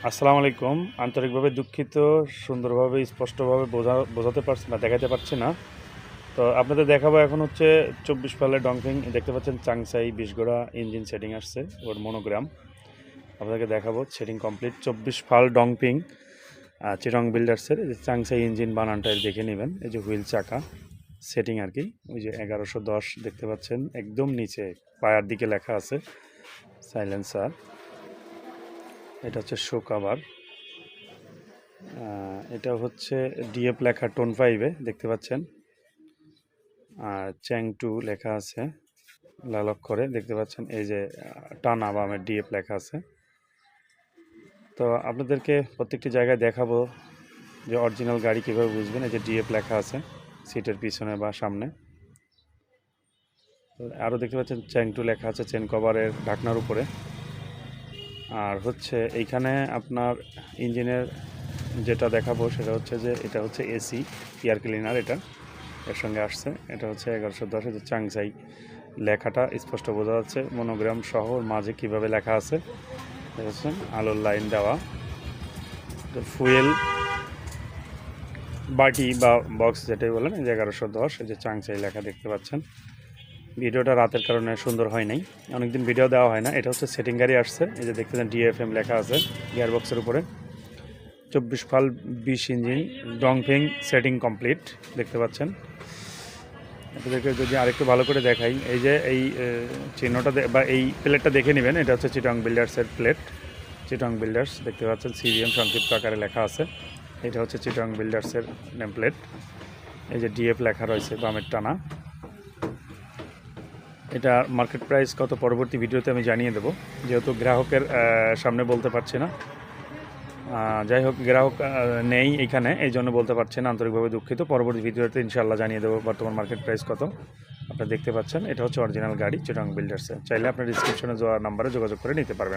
আসসালামু আলাইকুম। আন্তরিকভাবে দুঃখিত, সুন্দরভাবে স্পষ্টভাবে বোঝাতে পারছি না, দেখাতে পারছি না। তো আপনাদের দেখাবো এখন হচ্ছে 24 ফালের ডংফিং। দেখতে পাচ্ছেন চাংসাই 20 গোড়া ইঞ্জিন সেটিং আসছে, ওর মনোগ্রাম আপনাদেরকে দেখাবো। সেটিং কমপ্লিট 24 ফাল ডংপিং চিরং বিল্ডার্সের। এই যে চাংসাই ইঞ্জিন বানানটা দেখে নেবেন। এই যে হুইল চাকা সেটিং আর কি, ওই যে 1110 দেখতে পাচ্ছেন একদম নিচে পায়ার দিকে লেখা আছে সাইলেন্সার। এটা হচ্ছে শো কাভার। এটা হচ্ছে ডিএফ লেখা টোন 5-এ দেখতে পাচ্ছেন। আর চ্যাং 2 লেখা আছে লাল অক্ষরে দেখতে পাচ্ছেন। এই যে টানা বামের ডিএফ লেখা আছে। তো আপনাদেরকে প্রত্যেকটি জায়গায় দেখাবো যে অরিজিনাল গাড়ি কীভাবে বুঝবেন। এই যে ডিএফ লেখা আছে সিটের পিছনে বা সামনে। আরও দেখতে পাচ্ছেন চ্যাং 2 লেখা আছে চেন কভারের ঢাকনার উপরে। আর হচ্ছে এইখানে আপনার ইঞ্জিনের যেটা দেখাবো সেটা হচ্ছে যে এটা হচ্ছে এসি এয়ার ক্লিনার, এটা এর সঙ্গে আসছে। এটা হচ্ছে 1110 যে চাংসাই লেখাটা স্পষ্ট বোঝা যাচ্ছে, মনোগ্রাম সহ মাঝে কিভাবে লেখা আছে দেখেছেন, আলোর লাইন দেওয়া। ফুয়েল বাটি বা বক্স যেটাই বলেন, এই যে 1110 এই যে চাংসাই লেখা দেখতে পাচ্ছেন। ভিডিওটা রাতের কারণে সুন্দর হয় নাই, অনেকদিন ভিডিও দেওয়া হয় না। এটা হচ্ছে সেটিং গাড়ি আসছে, এই যে দেখতেছেন ডিএফএম লেখা আছে গিয়ারবক্সের উপরে। 24 ফাল 20 ইঞ্জিন ডংফিং সেটিং কমপ্লিট দেখতে পাচ্ছেন। আপনাদেরকে যদি আরেকটু ভালো করে দেখাই, এই যে এই চিহ্নটা বা এই প্লেটটা দেখে নেবেন। এটা হচ্ছে চিটং বিল্ডার্সের প্লেট। চিটং বিল্ডার্স দেখতে পাচ্ছেন সিভিএম সংক্ষিপ্ত আকারে লেখা আছে। এটা হচ্ছে চিটং বিল্ডার্সের নেম প্লেট। এই যে ডিএফ লেখা রয়েছে বামের টানা। এটা মার্কেট প্রাইস কত পরবর্তী ভিডিওতে আমি জানিয়ে দেবো, যেহেতু গ্রাহকের সামনে বলতে পারছি না। যাই হোক, গ্রাহক নেই এখানে, এই জন্য বলতে পারছি না, আন্তরিকভাবে দুঃখিত। পরবর্তী ভিডিওতে ইনশাল্লাহ জানিয়ে দেবো বর্তমান মার্কেট প্রাইস কত। আপনারা দেখতে পাচ্ছেন এটা হচ্ছে অরিজিনাল গাড়ি চিটং বিল্ডার্সে। চাইলে আপনার ডিসক্রিপশনে যাওয়া নাম্বারে যোগাযোগ করে নিতে পারবেন।